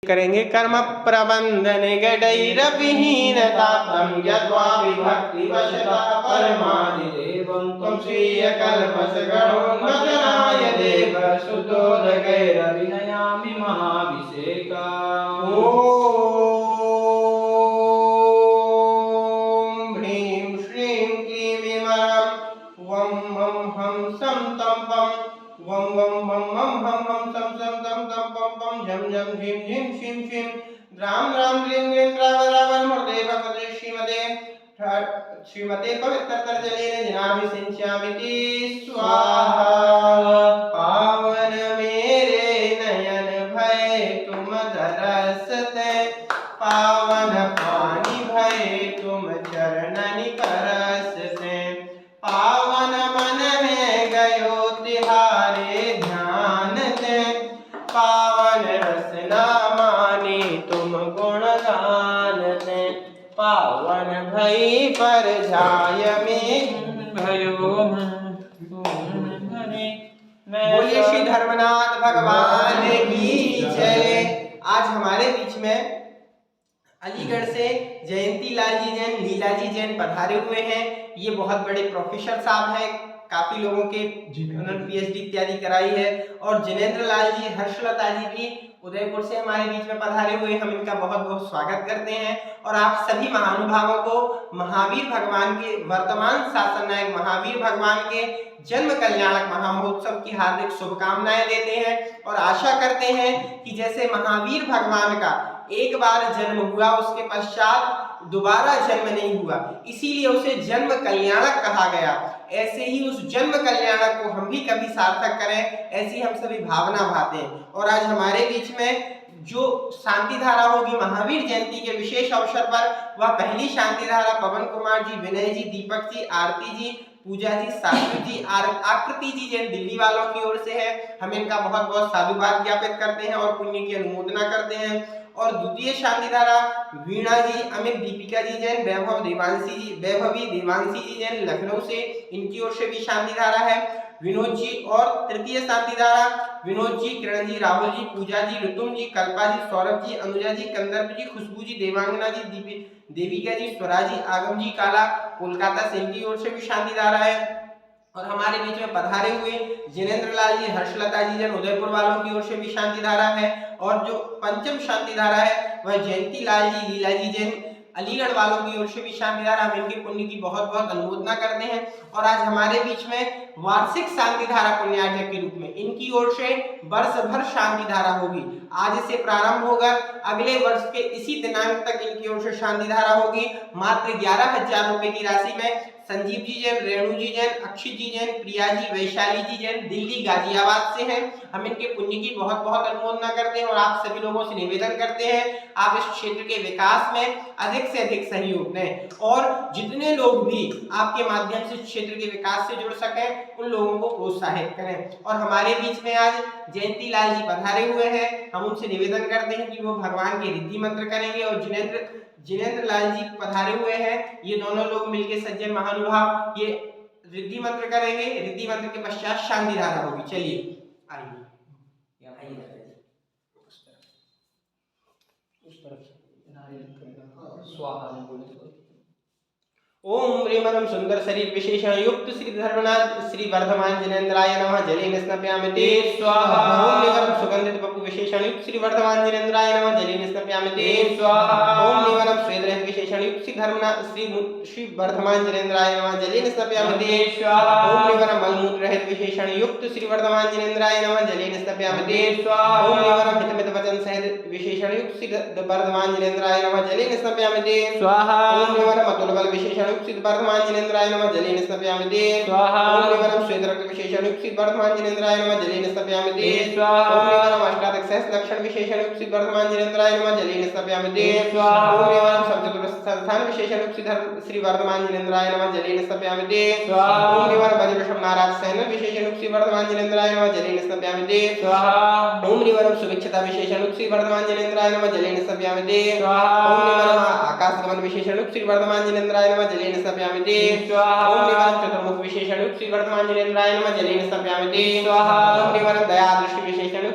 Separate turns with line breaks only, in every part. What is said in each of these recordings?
करेंगे कर्म प्रबंधन गडैरविहीनतां यद्वा विभक्तिवशता परमादिदेवं त्वं स्वीयकल्पसगणोन्मदनाय देव शुद्धोदकैरविनयामि महाभिषेका। ॐ ह्रीं श्रीं क्लीं ऐं वं मं हं सं तं पं वं वं मं मं हं हं सं सं तं तं पं पं झं झं झीं झीं शीं शीं द्रां द्रां ग्रीं ग्रीं द्रावरावन्मूर्ते भगवते श्रीमते पवित्रतरजलेन जिनाभिषिञ्चामिति स्वाहा। पावन मेरे नयन भय तुम दरसते, पावन पानी भय तुम चरणनि परसते, पावन मन में गयो तिहारे ध्यान ते, पावन रसना मानी तुम गुण गान ते, पावन भई पर जाय में भयो। बोलिए श्री धर्मनाथ भगवान की जय। आज हमारे बीच में अलीगढ़ से जयंती लाल जी जैन, लीला जी जैन पधारे हुए हैं। ये बहुत बड़े प्रोफेसर साहब हैं, काफी लोगों के उन्होंने पीएचडी इत्यादि कराई है। और जिनेंद्र लाल जी, हर्षलता जी भी उदयपुर से हमारे बीच में पधारे हुए, हम इनका बहुत बहुत स्वागत करते हैं। और आप सभी महानुभावों को महावीर भगवान के, वर्तमान शासन नायक महावीर भगवान के जन्म कल्याणक महामहोत्सव की हार्दिक शुभकामनाएं देते हैं और आशा करते हैं कि जैसे महावीर भगवान का एक बार जन्म हुआ, उसके पश्चात दोबारा जन्म नहीं हुआ, इसीलिए उसे जन्म कल्याणक कहा गया, ऐसे ही उस जन्म कल्याणक को हम भी कभी सार्थक करें, ऐसी हम सभी भावना भाते हैं। और आज हमारे बीच में जो शांति धारा होगी महावीर जयंती के विशेष अवसर पर, वह पहली शांति धारा पवन कुमार जी, विनय जी, दीपक जी, आरती जी, पूजा जी, साक्षी जी, आकृति जी जैन दिल्ली वालों की ओर से है। हम इनका बहुत बहुत साधुवाद ज्ञापित करते हैं और पुण्य की अनुमोदना करते हैं। और द्वितीय शांति धारा वीणा जी, अमित, दीपिका जी जैन, वैभवी देवांशी जी जैन लखनऊ से, इनकी ओर से भी शांति धारा है। विनोद जी। और तृतीय शांति धारा विनोद जी, किरण जी, राहुल जी, पूजा जी, ऋतुम जी, कल्पा जी, सौरभ जी, अनुजा जी, कंदर्प जी, खुशबू जी, देवांगना जी, देविका जी, स्वराज जी, आगम जी काला कोलकाता से, इनकी ओर से भी शांति धारा है। और हमारे बीच में पधारे हुए जिनेंद्र लाल जी, हर्षलता जी जैन उदयपुर वालों की ओर से भी शांति धारा है। और जो पंचम शांति धारा है वह जयंती लाल जी, लीला जी जैन अलीगढ़ वालों की ओर से भी शांति धारा, हम इनके पुण्य की बहुत बहुत अनुमोदना करते हैं। और आज हमारे बीच में वार्षिक शांति धारा पुण्यार्चक के रूप में इनकी ओर से वर्ष भर शांति धारा होगी। आज से प्रारंभ होकर अगले वर्ष के इसी दिनांक तक इनकी ओर से शांति धारा होगी। मात्र 11,000 रुपए की राशि में संजीव जी जैन, रेणु जी जैन, अक्षित जी जैन, प्रिया जी, वैशाली जी जैन दिल्ली गाजियाबाद से हैं। हम इनके पुण्य की बहुत बहुत अनुमोदना करते हैं और आप सभी लोगों से निवेदन करते हैं आप इस क्षेत्र के विकास में अधिक से अधिक सहयोग दें और जितने लोग भी आपके माध्यम से क्षेत्र के विकास से जुड़ सकें उन लोगों को प्रोत्साहित करें। और हमारे बीच में आज जयंती लाल जी पधारे हुए हैं, हम उनसे निवेदन करते हैं कि वो भगवान के रिद्धि मंत्र करेंगे। और जिनेंद्र लाल जी पधारे हुए हैं, ये दोनों लोग मिलकर सज्जन महानुभाव ये रिद्धि मंत्र करेंगे। रिद्धि मंत्र के पश्चात शांति धारा होगी। चलिए आइए उस तरफ स्वाहा। ओम ह्रीं सुंदर शरीर विशेषण युक्त श्री धर्मनाथ श्री वर्धमान जिनेन्द्राय नमः जलेन स्नापयामि ते स्वाहा। ओम निवरम सुगंधित बपु विशेषण युक्त श्री वर्धमान जिनेन्द्राय नमः जलेन स्नापयामि ते स्वाहा। ओम निवरम स्वेदरहित विशेषण युक्त श्री धर्मनाथ श्री वर्धमान जिनेन्द्राय नमः जलेन स्नापयामि ते स्वाहा। ओम निवरम मलमूत्र रहित विशेषण युक्त श्री वर्धमान जिनेन्द्राय नमः जलेन स्नापयामि ते स्वाहा। ओम निवरम हितमित वचन सहित विशेषण युक्त श्री वर्धमान जिनेन्द्राय नमः जलेन स्नापयामि ते स्वाहा। ओम निवरम अतुल बल विशेषण वर्धमान जिनेन्द्राय नमः जलेन स्नापयामि ते स्वाहा। ओम निवरम श्वेत रक्त विशेषण युक्त वर्धमान जिनेन्द्राय नमः जलेन स्नापयामि ते स्वाहा। ओम निवरम अष्टादश सहस्र लक्षण विशेषण युक्त वर्धमान जिनेन्द्राय नमः जलेन स्नापयामि ते स्वाहा। ओम निवरम सप्तचतुर्थ संस्थान विशेषण युक्त श्री वर्धमान जिनेन्द्राय नमः जलेन स्नापयामि ते स्वाहा। ओम निवरम वज्रषम नाराज सैन विशेषण युक्त वर्धमान जिनेन्द्राय नमः जलेन स्नापयामि ते स्वाहा। ओम निवरम सुभिक्षता विशेषण युक्त वर्धमान जिनेन्द्राय नमः जलेन स्थापयामि ओम निवरम आकाशगमन विशेषण श्री वर्धमान जिनेन्द्राय नमः जलेन स्थापयामि ओम निवरम चतुर्मुख विशेषण श्री वर्धमान जिनेन्द्राय नमः जलेन स्थापयामि ओम निवरम दया दृष्टि विशेषण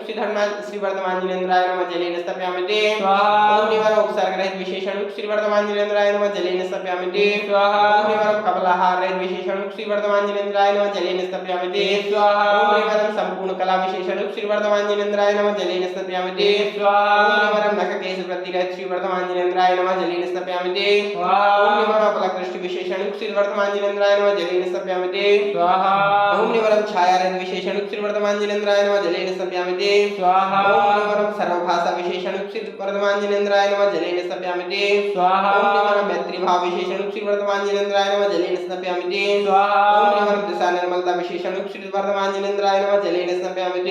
श्री वर्धमान जिनेन्द्राय नमः जलेन स्थापयामि ओम निवरम उपसर्ग रहित विशेषण श्री वर्धमान जिनेन्द्राय नमः जलेन स्थापयामि ओम निवरम कमलाहार रहित विशेषण श्री वर्धमान जिनेन्द्राय नमः जलेन स्थापयामि ओम निवरम संपूर्ण कला विशेषण श्री वर्धमान जिनेन्द्राय नमः जलेन स्थापयामि ओम निवरम नख केश वृद्धि रहित श्री वर्धमान जिनेन्द्राय नमः जलेन स्थापयामि ओम निवरम अपलक दृष्टि विशेषण श्री वर्धमान जिनेन्द्राय नमः जलेन स्थापयामि ओम निवरम छाया रहित विशेषण श्री वर्धमान जिनेन्द्राय नमः जलेन स्थापयामि ओम निवरम सर्वभाषा विशेषण श्री वर्धमान जिनेन्द्राय नमः जलेन स्थापयामि ओम निवरम मैत्री भाव विशेषण श्री वर्धमान जिनेन्द्राय नमः जलेन स्थापयामि ओम निवरम दिशा निर्मलता विशेषण श्री वर्धमान जिनेन्द्राय नमः जलेन स्थापयामि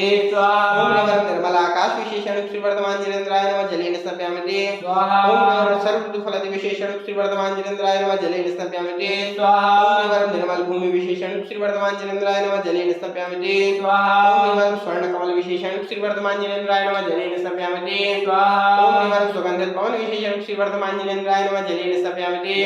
ओम निवरम निर्मल आकाश विशेषण श्री वर्धमान जिनेन्द्राय नमः जलेन स्थापयामि ओम निवरम सर्व फलति विशेषण श्री वर्धमान जिनेन्द्राय नमः जलेन स्थापयामि ओम निवरम निर्मल भूमि विशेषण श्री वर्धमान जिनेन्द्राय नमः जलेन स्थापयामि ओम निवरम स्वर्ण कमल विशेषण श्री वर्धमान जिनेन्द्राय नमः जलेन स्थापयामि ओम निवरम सुगंधित पवन विशेषण श्री वर्धमान जिनेन्द्राय नमः जलेन स्थापयामि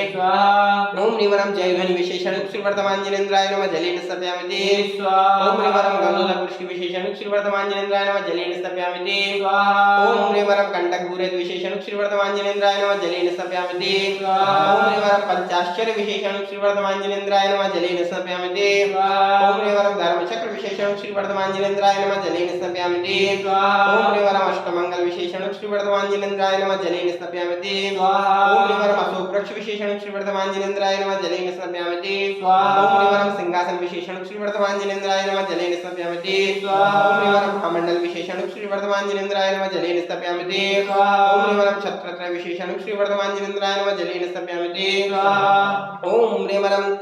ओम निवरम जय ध्वनि विशेषण श्री वर्धमान जिनेन्द्राय नमः जलेन स्थापयामि ओम निवरम गंधोदक पुष्टि विशेषण श्री वर्धमान जिनेन्द्राय नमः जलेन स्थापयामि ओम निवरम कंटक भूरित विशेषण श्री वर्धमान जिनेन्द्राय नमः जलेन स्थापयामि ओम निवरम पंचाश्चर्य विशेषण श्री वर्धमान जिनेन्द्राय नमः जलेन स्थापयामि ओम निवरम धर्म चक्र विशेषण श्री वर्धमान जिनेन्द्राय नमः जलेन स्थापयामि ओम निवरम अष्टमंगल विशेषण श्री वर्धमान जिनेन्द्राय नमः जलेन स्थापयामि ओम निवरम अशोक वृक्ष विशेषण श्री वर्धमान जिनेन्द्राय नमः जलेन स्थापयामि ओम निवरम सिंहासन विशेषण श्री वर्धमान जिनेन्द्राय नमः जलेन स्थापयामि ओम निवरम कमंडल विशेषण श्री वर्धमान जिनेन्द्राय नमः जलेन स्थापयामि ओम निवरम छत्रत्र विशेषण श्री वर्धमान जिनेन्द्राय नमः जलेन स्थापयामि ओम निवरम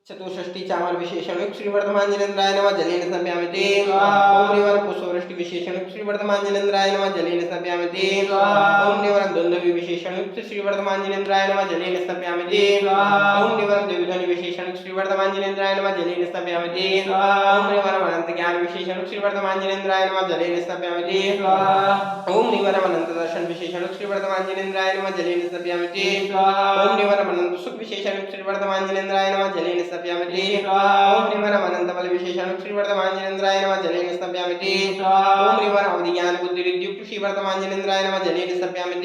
चतुष्षष्टि चामर विशेषण श्री वर्धमान जिनेन्द्राय नमः जलेन स्थापयामि ओम निवरम पुष्पवृष्टि विशेषण श्री वर्धमान जिनेन्द्राय नमः जलेन स्थापयामि ओम निवरम दुंदुभि विशेषण श्री वर्धमान जिनेन्द्राय नमः जलेन स्थापयामि ओम निवरम द्विध्वनि विशेषण श्री वर्धमान जिनेन्द्राय नमः जलेन स्थापयामि ओम निवरम अनंत ज्ञान विशेषण श्री वर्धमान जिनेन्द्राय नमः जलेन स्थापयामि ओम निवरम अनंत दर्शन विशेषण श्री वर्धमान जिनेन्द्राय नमः जलेन स्थापयामि ओम निवरम अनंत सुख विशेषण श्री वर्धमान जिनेन्द्राय नमः जलेन स्थापयामि ओम निवरम अनंत बल विशेषण श्री वर्धमान जिनेन्द्राय नमः जलेन स्थापयामि ओम निवरम अवधि ज्ञान बुद्धि रिद्धि युक्त श्री वर्धमान जिनेन्द्राय नमः जलेन स्थापयामि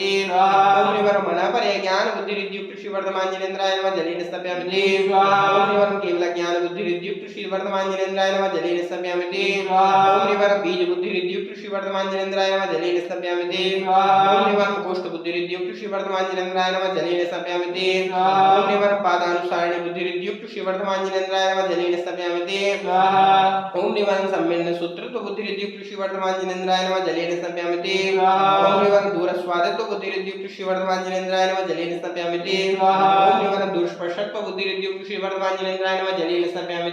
ओम निवरम मन पर ज्ञान बुद्धि रिद्धि युक्त श्री वर्धमान जिनेन्द्राय नमः जलेन स्थापयामि ओम निवरम केवल ज्ञान बुद्धि रिद्धि युक्त श्री वर्धमान जिनेन्द्राय नमः जलेन स्थापयामि ओम निवरम बीज बुद्धि रिद्धि युक्त श्री वर्धमान जिनेन्द्राय नमः जलेन स्थापयामि ओम निवरम कोष्ठ बुद्धि रिद्धि युक्त श्री वर्धमान जिनेन्द्राय नमः जलेन स्थापयामि ओम निवरम पादानुसारिणी बुद्धि रिद्धि युक्त श्री वर्धमान जिनेन्द्राय नमः जलेन स्थापयामि ओम निवरम सम्मेलन सूत्रत्व बुद्धि रिद्धि युक्त श्री वर्धमान जिनेन्द्राय नमः जलेन स्थापयामि ओम निवरम दूर स्वादत्व बुद्धि रिद्धि युक्त श्री वर्धमान जिनेन्द्राय नमः जलेन स्थापयामि ओम निवरम दूर स्पर्शत्व बुद्धि रिद्धि युक्त श्री वर्धमान जिनेन्द्राय नमः जलेन स्थापयामि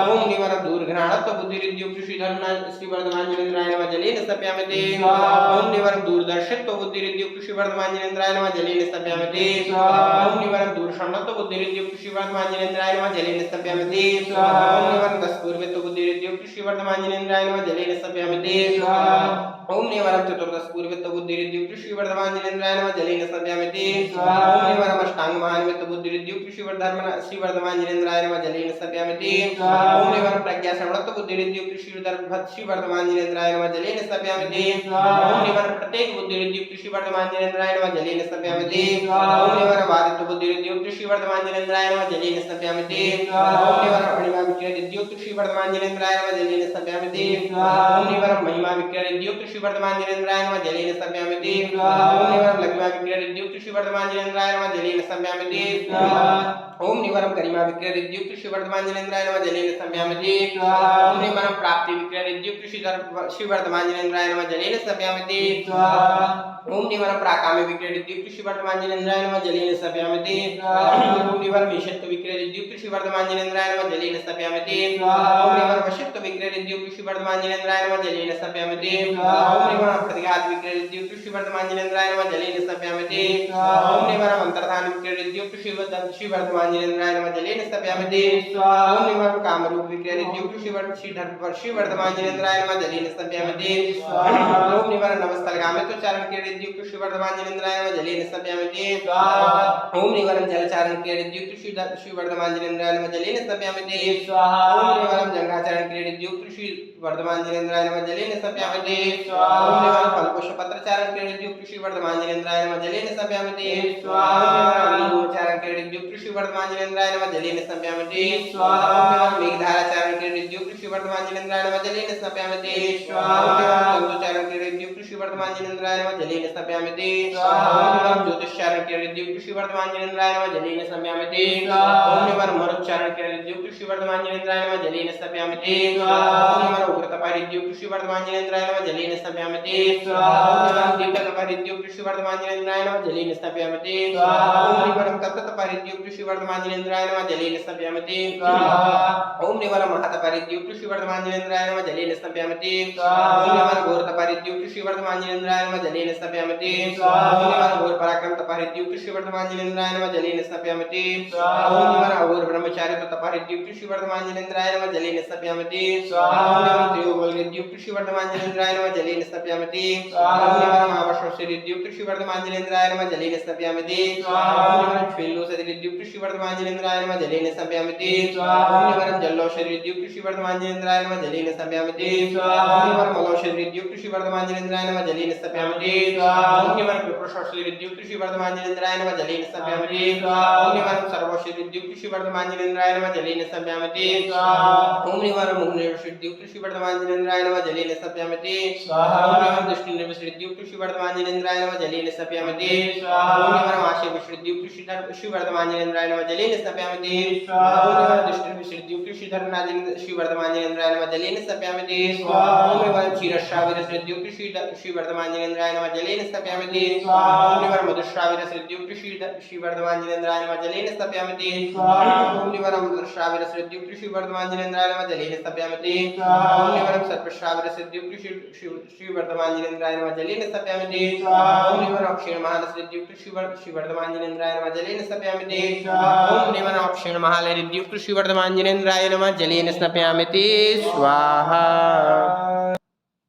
ओम निवरम दूर घ्राणत्व बुद्धि रिद्धि युक्त श्री वर्धमान जिनेन्द्राय नमः जलेन स्थापयामि ओम निवरम दूरदर्शित्व बुद्धि रिद्धि युक्त श्री वर्धमान जिनेन्द्राय नमः जलेन स्थापयामि ओम निवरम दूर श्रवणत्व बुद्धि रिद्धि युक्त श्री वर्धमान जिनेन्द्राय नमः जलेन स्थापयामि ओम निवरम दशपूर्वत्व बुद्धि रिद्धि युक्त श्री वर्धमान जिनेन्द्राय नमः जलेन स्थापयामि ओम निवरम चतुर्दश पूर्वत्व बुद्धि रिद्धि युक्त श्री वर्धमान जिनेन्द्राय नमः जलेन स्थापयामि ओम निवरम अष्टांग महान्वित बुद्धि रिद्धि युक्त श्री वर्धमान जिनेन्द्राय नमः जलेन स्थापयामि ओम निवरम प्रज्ञा श्रवणत्व बुद्धि रिद्धि युक्त श्री वर्धमान जिनेन्द्राय नमः जलेन स्थापयामि ओम निवरम प्रत्येक बुद्धि रिद्धि युक्त श्री वर्धमान जिनेन्द्राय नमः जलेन स्थापयामि ओम निवरम आदित्य बुद्धि रिद्धि युक्त श्री वर्धमान जिनेन्द्राय नमः जलेन स्थापयामि ओम निवरम अणिमा विक्रय रिद्धि युक्त श्री वर्धमान जिनेन्द्राय नमः जलेन स्थापयामि ओम निवरम महिमा विक्रय रिद्धि युक्त श्री वर्धमान जिनेन्द्राय नमः जलेन स्थापयामि ओम निवरम लघ्मा विक्रय रिद्धि युक्त श्री वर्धमान जिनेन्द्राय नमः जलेन स्थापयामि ओम निवरम गरिमा विक्रय रिद्धि युक्त श्री वर्धमान जिनेन्द्राय नमः जलेन स्थापयामि ओम निवरम प्राप्ति विक्रय रिद्धि युक्त श्री वर्धमान जिनेन्द्राय नमः जलेन स्थापयामि ओम निवरम प्राकाम्य विक्रय रिद्धि युक्त श्री वर्धमान जिनेन्द्राय नमः जलेन स्थापयामि ओम निवरम ईशत्व विक्रय रिद्धि युक्त श्री वर्धमान जिनेन्द्राय नमः जलेन स्थापयामि ओम निवरम वशित्व विक्रय रिद्धि युक्त श्री वर्धमान जिनेन्द्राय नमः जलेन स्थापयामि ओम निवरम प्रतिघात विक्रियोक्त श्री वर्धमान जिनेन्द्राय नमः जलेन स्थापयामि। ओम निवरम अंतर्धान विक्रियोक्त श्री वर्धमान जिनेन्द्राय नमः जलेन स्थापयामि। ओम निवरम कामरूप विक्रियोक्त श्री वर्धमान जिनेन्द्राय नमः जलेन स्थापयामि। ओम निवरम नमस्तलगामित चारण क्रीडितयुक्त श्री वर्धमान जिनेन्द्राय नमः जलेन स्थापयामि। ओम निवरम जलचारण क्रीडितयुक्त श्री वर्धमान जिनेन्द्राय नमः जलेन स्थापयामि। ओम निवरम जंघाचरण क्रीडितयुक्त श्री वर्धमान जिनेन्द्राय नमः जलेन स्थापयामि। ओम निवरम फलपुष्प पत्रचारण क्रीडितयुक्त श्री वर्धमान जिनेन्द्राय नमः जलेन स्थापयामि। ओम निवरम चारण क्रीडितयुक्त श्री वर्धमान जिनेन्द्राय नमः जलेन स्थापयामि। ओम निवरम मेघधारा चारण क्रीडितयुक्त श्री वर्धमान जिनेन्द्राय नमः जलेन स्थापयामि। ओम निवरम चारण क्रीडितयुक्त श्री वर्धमान जिनेन्द्राय नमः जलेन स्थापयामि। ओम निवरम ज्योतिषचारण क्रीडितयुक्त श्री वर्धमान जिनेन्द्राय नमः जलेन स्थापयामि। ओम निवरम मरुच्चारण क्रीडितयुक्त श्री वर्धमान जिनेन्द्राय नमः जलेन स्थापयामि। ओम निवरम उग्रतपारितयुक्त श्री वर्धमान जिनेन्द्राय नमः जलेन स्थापयामि। ओम निवरम दीप्ततपारितयुक्त श्री वर्धमान जिनेन्द्राय नमः जलेन स्थापयामि। ओम निवरम तप्ततपारितयुक्त श्री वर्धमान जिनेन्द्राय नमः जलेन स्थापयामि। ओम निवरम महतपारितयुक्त श्री वर्धमान जिनेन्द्राय नमः जलेन स्थापयामि। ओम निवरम घोरतपारितयुक्त श्री वर्धमान जिनेन्द्राय नमः जलेन स्थापयामि। ओम निवरम घोर पराक्रमतपारितयुक्त श्री वर्धमान जिनेन्द्राय नमः जलेन स्थापयामि। ओम निवरम घोर ब्रह्मचार्यतपारितयुक्त श्री वर्धमान जिनेन्द्राय नमः जलेन स्थापयामि। ओम निवरम त्रियोगोलयुक्त श्री वर्धमान जिनेन्द्राय नमः जलेन स्थापयामि। ओम निवरम आवश्यकयुक्त श्री वर्धमान जिनेन्द्राय नमः जलेन स्थापयामि। ओम निवरम श्वेलोसयुक्त श्री वर्धमान जिनेन्द्राय नमः जलेन स्थापयामि। ओम निवरम जल्लोषयुक्त श्री वर्धमान जिनेन्द्राय नमः जलेन स्थापयामि। ओम निवरम मलौषयुक्त श्री वर्धमान जिनेन्द्राय नमः जलेन स्थापयामि। ओम निवरम विप्रशोषयुक्त श्री वर्धमान जिनेन्द्राय नमः जलेन स्थापयामि। ओम निवरम सर्वोषयुक्त श्री वर्धमान जिनेन्द्राय नमः जलेन स्थापयामि। ओम निवरम मुग्नयुक्त श्री वर्धमान जिनेन्द्राय नमः जलेन स्थापयामि। ओम निवरम दृष्टिनिर्विषयुक्त श्री वर्धमान जिनेन्द्राय नमः जलेन स्थापयामि। ओम निवरम आशयविषयुक्त श्री वर्धमान जिनेन्द्राय नमः जलेन स्थापयामि। ओम निवरम दृष्टिनिर्विषयुक्त श्री वर्धमान जिनेन्द्राय नमः जलेन स्थापयामि। ओम निवरम क्षीरश्राविरसयुक्त श्री वर्धमान जिनेन्द्राय नमः जलेन स्थापयामि। ओम निवरम मधुश्राविरसयुक्त श्री वर्धमान जिनेन्द्राय नमः जलेन स्थापयामि। ओम निवरम मधुश्राविरसयुक्त श्री वर्धमान जिनेन्द्राय नमः जलेन स्थापयामि। ओम निवरम सर्पश्राविरसयुक्त श्री वर्धमान जिनेन्द्राय नमः जलेन स्थापयामि। ओम निवरम क्षीणमहालसयुक्त श्री वर्धमान जिनेन्द्राय नमः जलेन स्थापयामि। ओम निवरम क्षीणमहालयुक्त श्री वर्धमान जिनेन्द्राय नमः जलेन स्थापयामि। स्वाहा।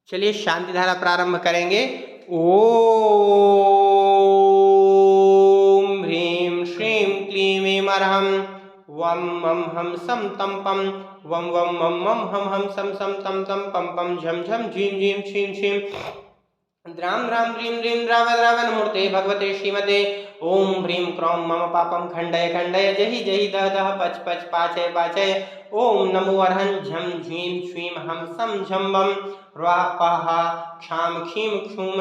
चलिए शांति धारा प्रारंभ करेंगे। ओम ह्रीं श्रीं क्लीं ऐं अरहं वम मम हम सम तम पम वम वम मम मम हम सम सम तम तम पम पम झम झम झीं झीं छीं छीं द्राम द्राम द्रीं द्रीं द्राव द्राव नमोते भगवते श्रीमते। ओम ह्रीं क्रौं मम पापम खंडय खंडय जहि जहि दह दह पच पच पाचय पाचय। ओम नमो अरहं झं झीं छ्वीं हम सम झम बम ह्वाः पाहा क्षाम क्षीम क्षूम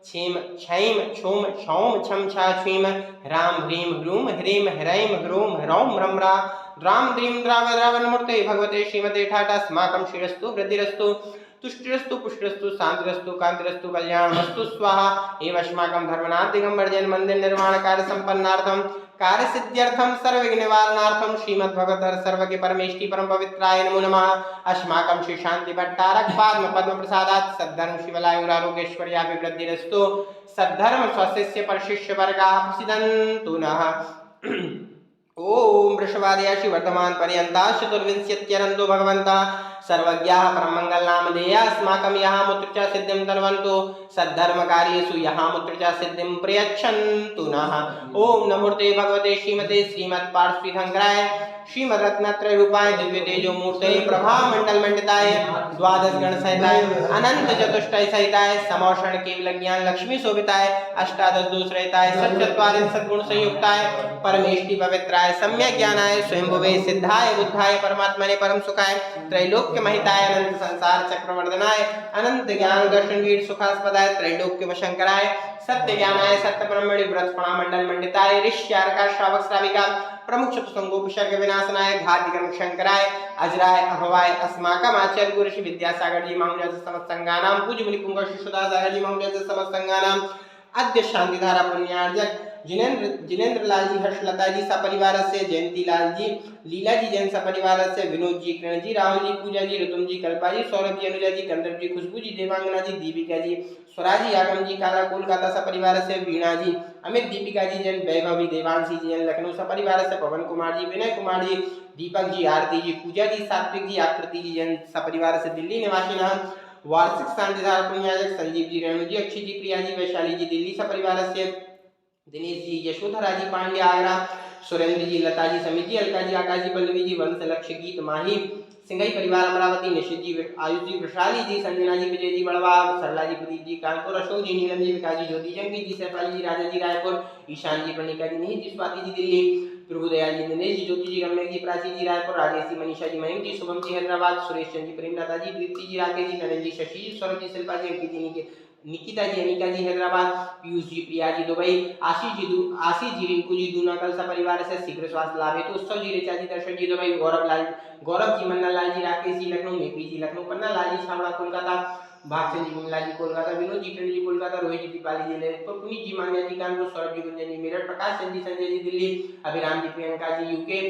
छीम क्षैम क्षूम क्षौम छम छा छ्वीम ह्रां ह्रीं ह्रूं ह्रीं ह्रैं ह्रूं ह्रौं ह्रम्रा द्रां द्रीं द्राव द्राव नमोते भगवते श्रीमते ठाटास्माकं शिरस्तु वृद्धिरस्तु तुष्टिरस्तु पुष्टिरस्तु शांतिरस्तु कांतिरस्तु कल्याणमस्तु स्वाहा। एवस्माकं धर्मनाथ दिगंबरजैन मंदिर निर्माण कार्य संपन्नार्थम कार्य सिद्ध्यर्थम सर्वविघ्न निवारणार्थम श्रीमद्भगवत सर्वज्ञ परमेष्टि परम पवित्राय नमो नमः। अस्माकं श्री शांति भट्टारक पद्म पद्म प्रसादात् सद्धर्म शिवलायुरारोग्यैश्वर्याभिवृद्धिरस्तु। सद्धर्म स्वशिष्य परशिष्य वर्गाः प्रसिद्धन्तु नः। ओम वृषभादया श्री वर्धमान पर्यंता चतुर्विंशत्यरन्तो भगवन्तः सर्वज्ञाः परममङ्गलनामधेयाः अस्माकं यहामुत्र च सिद्धिं तर्वन्तु सद्धर्मकार्येषु यहामुत्र च सिद्धिं प्रयच्छन्तु नः। ओम नमोते भगवते श्रीमते श्रीमत्पार्श्वीधङ्कराय श्रीमद्रत्नत्रय रूपाय दिव्य तेजो मूर्तये प्रभा मंडल मंडिताय द्वादश गण सहिताय अनंत चतुष्टय सहिताय समौषण केवल ज्ञान लक्ष्मी शोभिताय अष्टादश दोष रहिताय सच्चत्वारिंश सद्गुण संयुक्ताय परमेष्टि पवित्राय सम्यक ज्ञानाय स्वयंभुवे सिद्धाय बुद्धाय परमात्मने परम सुखाय त्रैलोक्य महिताय अनंत संसार चक्रवर्धनाय अनंत ज्ञान दर्शन वीर सुखास्पदाय त्रैलोक्य वशंकराय सत्य ज्ञानाय सत्य ब्रह्मणि व्रतपणा मंडल मंडिताय ऋष्यार्का श्रावक श्राविका प्रमुख चतुसंगोपसर्ग विनाशनाय घातिकर्म शंकराय अजराय अभवाय अस्माकम आचार्य गुरु श्री विद्यासागर जी महाराज समस्त संगानाम पूज्य मुनि पुंगव श्री सुदासागर जी महाराज समस्त संगानाम अद्य शांतिधारा पुण्यार्जक जिनेन्द्र लाल जी हर्षलता जी सपरिवार से, जयंती लाल जी, लीला जी जैन सपरिवार से, विनोद जी, किरण जी, राहुल जी, पूजा जी, ऋतुम जी, कल्पा जी, सौरभ जी, अनुजा जी, गंधर्व जी, खुशबू जी, देवांगना जी, दीपिका जी, स्वराजी, आगम जी, काला कोलकाता सपरिवार से, वीणा जी, अमित, दीपिका जी जैन, वैभवी, देवांशी जी जैन लखनऊ सपरिवार से, पवन कुमार जी, विनय कुमार जी, दीपक जी, आरती जी, पूजा जी, सात्विक जी, आकृति जी जैन सपरिवार से, दिल्ली निवासी नाम वार्षिक शांतिधारा पुण्यार्जक संजीव जी, रेणु जी, अक्षय जी, प्रिया जी, वैशाली जी, दिल्ली सपरिवार से, दिनेश जी, यशोधरा जी, पांड्या आगरा, सुरेंद्र जी, लता जी, समित जी, अलका जी, आकाश जी, पल्लवी जी, वंश, लक्ष्य, गीत, माही, सिंघई परिवार अमरावती, निशित जी, आयुष जी, वृषाली जी, संजना जी, विजय जी, बड़वा, सरला जी, प्रदीप जी, कानपुर, अशोक जी, नीलम जी, विकास जी, ज्योति जंगी जी, सैफाली जी, राजा जी, रायपुर, ईशान जी, प्रणिका जी, निहित जी, स्वाति जी, दिल्ली, प्रभुदयाल जी, दिनेश जी, ज्योति जी, रम्य जी, प्राची जी, रायपुर, राजेश जी, मनीषा जी, मयंक जी, शुभम जी, हैदराबाद, सुरेश चंद जी, प्रेमलता जी, दीप्ति जी, राकेश जी, नरेंद्र जी, शशि जी, सौरभ जी, शिल्पा जी, अंकित जी, निकिता जी, अनिका जी, हैदराबाद, पीयूष जी, प्रिया जी, दुबई, आशीष जी, रिंकू जी, दूना कलसा परिवार से, शीघ्र स्वास्थ्य लाभ हेतु उत्सव जी, ऋचा जी, दर्शन जी, दुबई, गौरव जी, मन्ना लाल जी, राकेश जी, लखनऊ, मेपी जी, लखनऊ, पन्ना लाल जी, छावड़ा कोलकाता, भागचंद जी, विमला जी, कोलकाता, विनोद जी, किरण जी, कोलकाता, रोहित जी, दीपाली जी, ललितपुर, पुनीत जी, मान्या जी, कानपुर, सौरभ जी, गुंजन जी, मेरठ, प्रकाश चंद जी, संजय जी, दिल्ली, अभिराम जी, प्रियंका जी, यूके,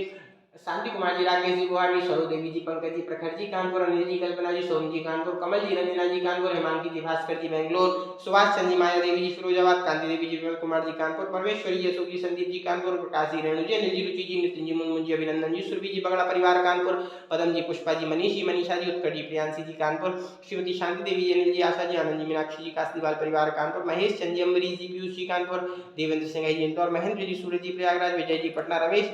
शांति कुमार जी, राकेश जी, गुवाहाटी, सरो देवी जी, पंकज जी, प्रखर जी, कानपुर, अनिल जी, कल्पना जी, सोम जी, कानपुर, कमल जी, रंजना जी, कानपुर, हेमांगी जी, भास्कर जी, बेंगलोर, सुभाष चंद जी, माया देवी जी, फिरोजाबाद, कांति देवी जी, विमल कुमार जी, कानपुर, परमेश्वरी, अशोक जी, संदीप जी, कानपुर, प्रकाश जी, रेणु जी, अनिल जी, रुचि जी, नितिन जी, मुनमुन जी, अभिनंदन जी, सुरभि जी, बगड़ा परिवार, कानपुर, पदम जी, पुष्पा जी, मनीष जी, मनीषा जी, उत्कट जी, प्रियांशी जी, कानपुर, श्रीमती शांति देवी जी, अनिल जी, आशा जी, आनंद जी, मीनाक्षी जी, कासदीवाल परिवार, कानपुर, महेश चंद जी, अम्बरीश जी, पीयूष जी, कानपुर, देवेंद्र सिंह जी, इंदौर, महेंद्र जी, सूरज जी, प्रयागराज, विजय जी, पटना, रमेश,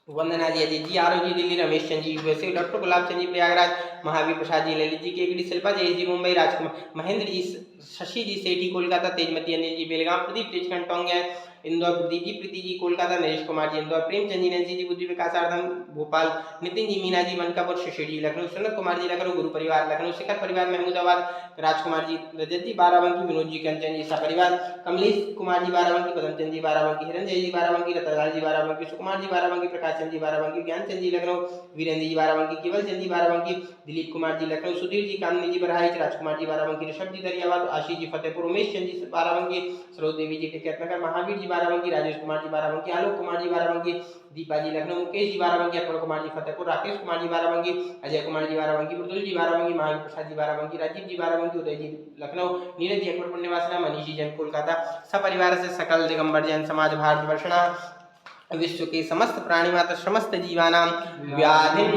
वंदना जी, अजीत जी, आरव जी, दिल्ली, रमेश चंद जी, यूएसए, डॉक्टर गुलाब चंद जी, प्रयागराज, महावीर प्रसाद जी, ललित जी, केकड़ी, शिल्पा जयेश जी, मुंबई, राजकुमार, महेंद्र जी, शशि जी, सेठी, कोलकाता, तेजमती, अनिल जी, बेलगाम, प्रदीप तेजखंड, टोंगया, इंदौर, प्रदीप जी, प्रीति जी, कोलकाता, नरेश कुमार जी, इंदौर, प्रेमचंद जी, नंसी जी, बुद्धि विकासार्थम, भोपाल, नितिन जी, मीना जी, मनकापुर, शिशिर जी, लखनऊ, सुनत कुमार जी, लखनऊ, गुरु परिवार, लखनऊ, शिखर परिवार, महमूदाबाद, राजकुमार जी, रजत जी, बाराबंकी, विनोद जी, कंचन जी, सपरिवार, कमलेश कुमार जी, बाराबंकी, पदमचंद जी, बाराबंकी, हिरंजय जी, बाराबंकी, रतनलाल जी, बाराबंकी, सुकुमार जी, बाराबंकी, प्रकाश चंद जी, बाराबंकी, ज्ञानचंद जी, लखनऊ, वीरेंद्र जी, बाराबंकी, केवल चंद जी, बाराबंकी, दिलीप कुमार जी, लखनऊ, सुधीर जी, कामनी जी, बरहाइच, राजकुमार जी, बाराबंकी, ऋषभ जी, दरियाबाद, आशीष जी, फतेहपुर, उमेश चंद जी, बाराबंकी, सरोज देवी जी, टिकटनगर, महावीर जी, बाराबंकी, राजेश कुमार जी, बाराबंकी, आलोक कुमार जी, बाराबंकी, दीपा जी, लखनऊ, मुकेश जी, बाराबंकी, अर्पण कुमार जी, फतेहपुर, राकेश कुमार जी, बाराबंकी, अजय कुमार जी, बाराबंकी, मृदुल जी, बाराबंकी, महावीर प्रसाद जी, बाराबंकी, राजीव जी, बाराबंकी, उदय जी, लखनऊ, नीरज जी, अकबरपुर निवासी, मनीष जी जैन, कोलकाता, सपरिवार से सकल दिगंबर जैन समाज भारतवर्षणा, विश्व के समस्त प्राणी मात्र समस्त जीवानां व्याधिं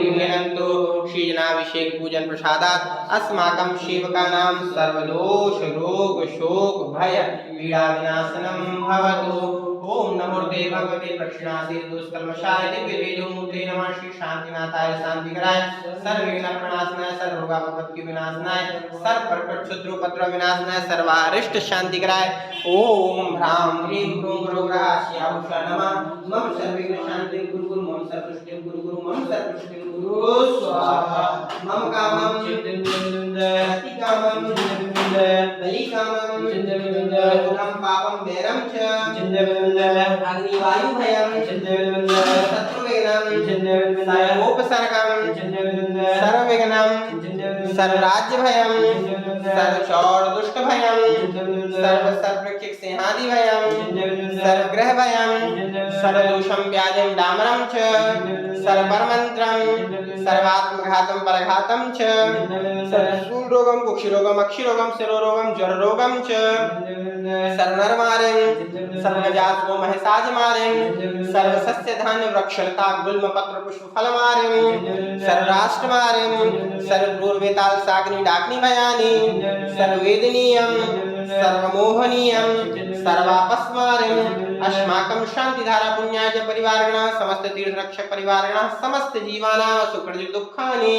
विनन्तु श्रीजनाभिषेक पूजन प्रसादात् अस्माकं सेवकानां सर्वदोष रोग शोक भय पीड़ा विनाशनं भवतु। ओम नमो भगवते प्रक्षिणासीर दुष्कल्मषाय दिव्य तेजो मूर्ते नमः श्री शांतिनाथाय शांतिकराय सर्वविघ्न प्रणाशनाय सर्वरोगापत्ति विनाशनाय सर्व प्रकट क्षुद्र उपद्रव विनाशनाय सर्वारिष्ट शांतिकराय ओम ह्रां ह्रीं ह्रूं ग्रौग्रहास्याभूषा नमः मम सर्वविघ्न शांति गुरु गुरु मम सर्वपुष्टिं गुरु गुरु मम सर्वपुष्टिं गुरु स्वाहा मम कामं अति कामं बलि कामं दुःखं पापं वैरं च अग्निवायु भयं शत्रुविघ्नं सर्वोपसर्गं सर्वविघ्नं सर्वराज्य भयं सर्वचौर दुष्ट भयं सर्वसर्वक्षिक सिंहादि भयं सर्वग्रह भयं सर्वदोषं व्याधिं डामरं च सर्वपरमन्त्रं सर्वात्मघातं परघातं च सर्वशूलरोगं कुक्षिरोगं अक्षिरोगं शिरोरोगं ज्वररोगं च सर्वनरमारिं सर्वगजासुरो महिषाजमारिं सर्वसस्य धान्य वृक्षलता गुल्म पत्र पुष्प फलमारिं सर्वराष्ट्रमारिं सर्वदूर्वेताल साग्नि डाग्नि भयानि सर्ववेदनीयं सर्वमोहनीयं सर्वापस्मारिं अस्माकं शांतिधारा पुण्याय परिवारगणः समस्त तीर्थरक्षक परिवारगणः समस्त जीवानां असुकर्मजन दुःखानि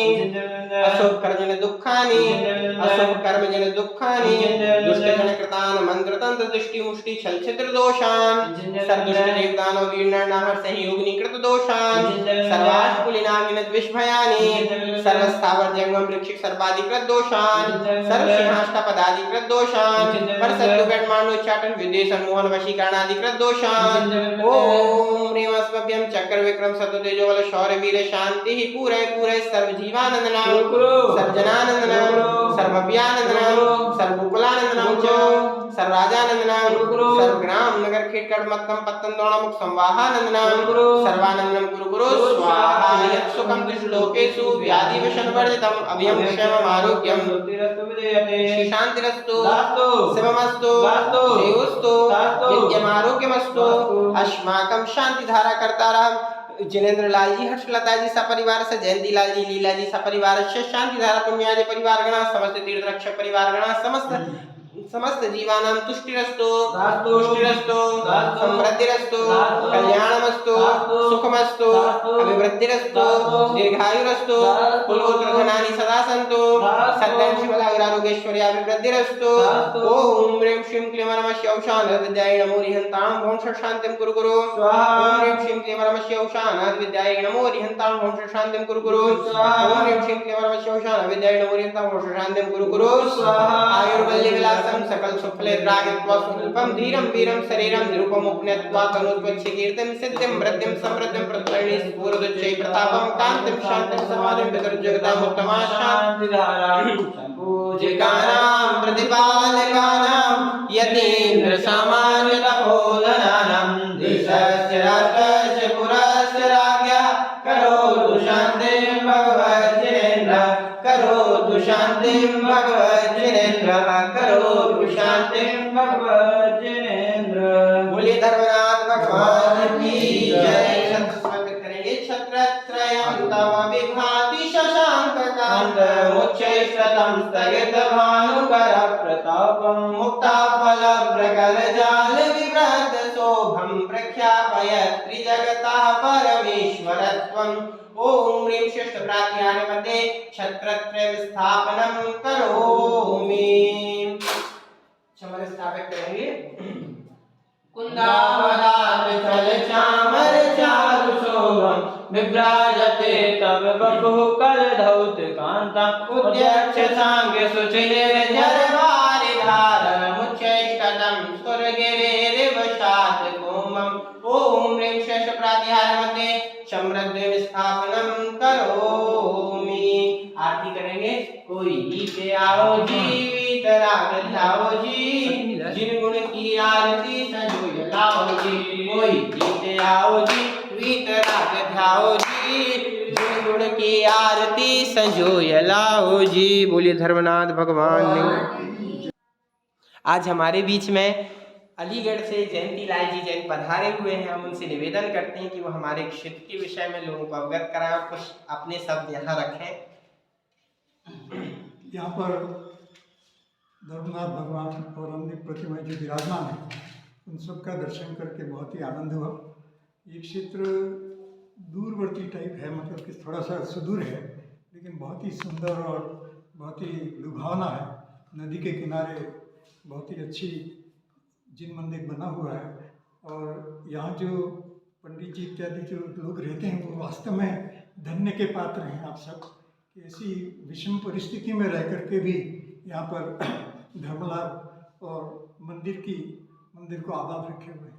असुकर्मजन दुःखानि असुकर्मजन दुःखानि दुष्टजन कृतान् मंत्रतंत्र दृष्टि मुष्टि छल छिद्र दोषान् सर्वदुष्ट देवदानव वीरनरनाहर संयोगिनी कृत दोषान् सर्वाष्टकुलिनागिन द्विषभयानि सर्वस्थावर जंगम वृक्षिक सर्वाधिकृत दोषान् सर्वसिंहाष्टपदाधिकृत दोषान् परसत्तुगण मानोच्चाटन विदेश सम्मोहन वशीकरणाधिकृत दोषान् ओम ह्रीं अस्मभ्यं चक्र विक्रम सततेजो बल शौर्य वीर शांति पूरे पूरे सर्व जीवानंदनां सर्वजनानंदनां सर्वव्यानंदनां सर्वग्राम नगर खेटकड़ मत्कम पत्तन संवाहानंदनम सर्वानंदनम गुरु गुरु स्वाहा यत् सुखम त्रिलोकेषु व्याधि विषण वर्जितम अभयम क्षेमम आरोग्यम श्री शांतिरस्तु शिवमस्तु देवस्तु नित्यम आरोग्यमस्तु अस्माकं शांति धारा करता रहा जिनेंद्र लाल जी हर्षलता जी सपरिवार से जयंती लाल जी लीला जी सपरिवार से शांति धारा पुण्यादि परिवार गणा समस्त तीर्थ रक्षक परिवार गणा समस्त जीवानां तुष्टिरस्तु पुष्टिरस्तु समृद्धिरस्तु कल्याणमस्तु सुखमस्तु अभिवृद्धिरस्तु दीर्घायुरस्तु कुलगोत्र धनानि सदा सन्तु सद्यं शिवलाग्रारोगेश्वर्य अभिवृद्धिरस्तु ओम ह्रीं श्रीं क्लीं नमः औषान विद्याय नमो रिहन्तां वंश शान्तिं कुरु गुरु ओम ह्रीं श्रीं क्लीं नमः औषान विद्याय नमो रिहन्तां वंश शान्तिं कुरु गुरु ओम ह्रीं श्रीं क्लीं नमः औषान विद्याय नमो रिहन्तां वंश शान्तिं कुरु गुरु आयुर्बल्य विलासं सकल सुफले द्रागत्वा स्वल्पं धीरं वीरं शरीरं निरुपम उपनेत्वा तनुत्वच्छ कीर्तिं सिद्धिं वृद्धिं समृद्धिं प्रत्पन्नि स्फूर्दच्चै प्रतापं कान्तिं शान्तिं समाधिं पितर्जगताम् उत्तमा शान्तिधारा पूजिकानां प्रतिपालकानां यतीन्द्र सामान्य तपोधनानां देशस्य राष्ट्रस्य पुरस्य राज्ञः करोतु शान्तिं भगवज्जिनेन्द्र करोतु शान्तिं भगवज्जिनेन्द्र करोतु शान्तिं भगवज्जिनेन्द्र। बोलिए धर्मनाथ भगवान की जय। करेंगे छत्रत्रयं तव विभाति शशांक कांत मुच्चैस्ततं स्थगित भानुकर प्रतापं मुक्ताफल प्रकर जाल विव्रत शोभं प्रख्यापयत् त्रिजगतः परमेश्वरत्वम्। ओम ह्रीं श्रेष्ठ प्राध्याय मध्ये छत्रत्रय स्थापनम करोमि। चमर स्थापित करेंगे। कुंदावलात चल चामर चारु शोभम विभ्राजते तब बपुः कल धौत कांतम उद्यक्ष सांग सुचिर जरवारि धार मुच्चैष्टदं सुरगिरिवशात् कोमम। ओम ह्रीं श्रेष्ठ प्राध्याय मध्ये समृद्धि स्थापनम करोमि। आरती करेंगे। कोई गीत आओ जीवित राग लाओ जी जिन गुण की आरती संजोय लाओ जी। कोई गीत आओ जीवित राग ध्याओ जी जिन गुण की आरती संजोय लाओ जी। बोलिए धर्मनाथ भगवान। आज हमारे बीच में अलीगढ़ से जयंती लाल जी जैन पधारे हुए हैं। हम उनसे निवेदन करते हैं कि वो हमारे क्षेत्र के विषय में लोगों को अवगत कराएं और कुछ अपने शब्द यहाँ रखें।
यहाँ पर धर्मनाथ भगवान और अन्य प्रतिमा जो विराजमान है उन सब का दर्शन करके बहुत ही आनंद हुआ। ये क्षेत्र दूरवर्ती टाइप है, मतलब कि थोड़ा सा सुदूर है, लेकिन बहुत ही सुंदर और बहुत ही लुभावना है। नदी के किनारे बहुत ही अच्छी जिन मंदिर बना हुआ है और यहाँ जो पंडित जी इत्यादि जो लोग रहते हैं वो वास्तव में धन्य के पात्र हैं। आप सब कि ऐसी विषम परिस्थिति में रह करके भी यहाँ पर धर्मलाभ और मंदिर को आबाद रखे हुए हैं।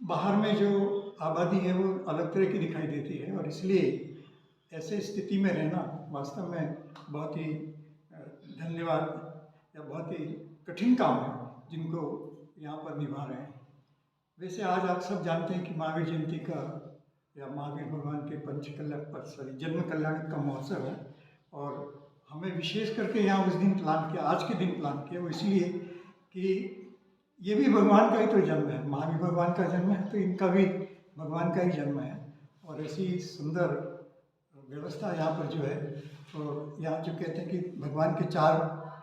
बाहर में जो आबादी है वो अलग तरह की दिखाई देती है और इसलिए ऐसे स्थिति में रहना वास्तव में बहुत ही धन्यवाद या बहुत ही कठिन काम है जिनको यहाँ पर निभा रहे हैं। वैसे आज आप सब जानते हैं कि महावीर जयंती का या महावीर भगवान के जन्म कल्याण का महोत्सव है और हमें विशेष करके यहाँ उस दिन प्लान किया, आज के दिन प्लान किया, वो इसलिए कि ये भी भगवान का ही तो जन्म है। महावीर भगवान का जन्म है तो इनका भी भगवान का ही जन्म है और ऐसी सुंदर व्यवस्था यहाँ पर जो है। और यहाँ जो कहते हैं कि भगवान के 4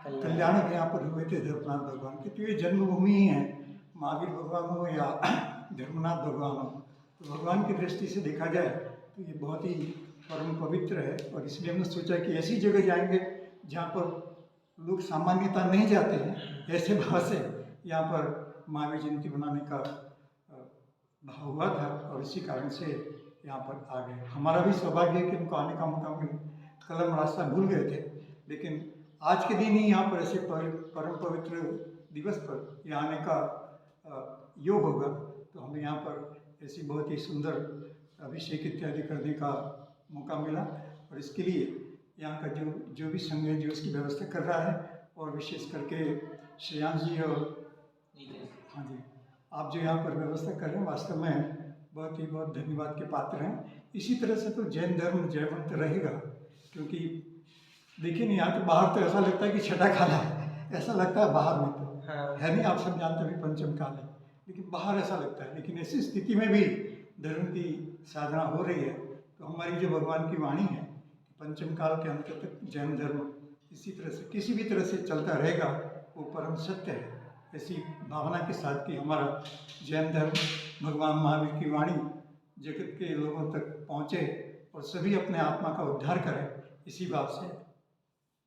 कल्याणक यहाँ पर हुए थे धर्मनाथ भगवान के, तो ये जन्मभूमि ही है। महावीर भगवान हो या धर्मनाथ भगवान हो, तो भगवान की दृष्टि से देखा जाए तो ये बहुत ही परम पवित्र है। और इसलिए हमने सोचा कि ऐसी जगह जाएंगे जहाँ पर लोग सामान्यता नहीं जाते हैं, ऐसे भाव से यहाँ पर महावीर जयंती बनाने का भाव हुआ था और इसी कारण से यहाँ पर आ गए। हमारा भी सौभाग्य है कि उनको आने का मौका मिला। कल हम रास्ता भूल गए थे, लेकिन आज के दिन ही यहाँ पर ऐसे परम पवित्र दिवस पर यहाँ आने का योग होगा, तो हमें यहाँ पर ऐसी बहुत ही सुंदर अभिषेक इत्यादि करने का मौका मिला। और इसके लिए यहाँ का जो भी संघ है जो इसकी व्यवस्था कर रहा है, और विशेष करके श्रेयांश जी और हाँ जी, आप जो यहाँ पर व्यवस्था कर रहे हैं वास्तव में बहुत धन्यवाद के पात्र हैं। इसी तरह से तो जैन धर्म जयवंत रहेगा, क्योंकि देखिए नहीं, यहाँ तो बाहर तो ऐसा लगता है कि छठा खाला है, ऐसा लगता है बाहर में तो
हाँ।
है नहीं। आप सब जानते हैं पंचम काल है, लेकिन बाहर ऐसा लगता है। लेकिन ऐसी स्थिति में भी धर्म की साधना हो रही है, तो हमारी जो भगवान की वाणी है, पंचम काल के अंत तक जैन धर्म इसी तरह से किसी भी तरह से चलता रहेगा, वो परम सत्य है। ऐसी भावना के साथ कि हमारा जैन धर्म भगवान महावीर की वाणी जगत के लोगों तक पहुँचे और सभी अपने आत्मा का उद्धार करें, इसी बात से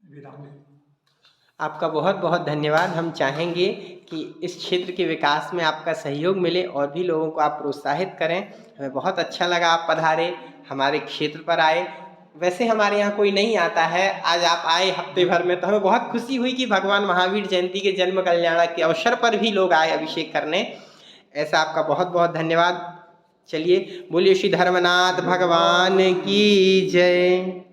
विराम लें।
आपका बहुत बहुत धन्यवाद। हम चाहेंगे कि इस क्षेत्र के विकास में आपका सहयोग मिले और भी लोगों को आप प्रोत्साहित करें। हमें बहुत अच्छा लगा आप पधारे, हमारे क्षेत्र पर आए। वैसे हमारे यहाँ कोई नहीं आता है, आज आप आए हफ्ते भर में, तो हमें बहुत खुशी हुई कि भगवान महावीर जयंती के जन्म कल्याण के अवसर पर भी लोग आए अभिषेक करने। ऐसा आपका बहुत बहुत धन्यवाद। चलिए, बोलिए श्री धर्मनाथ भगवान की जय।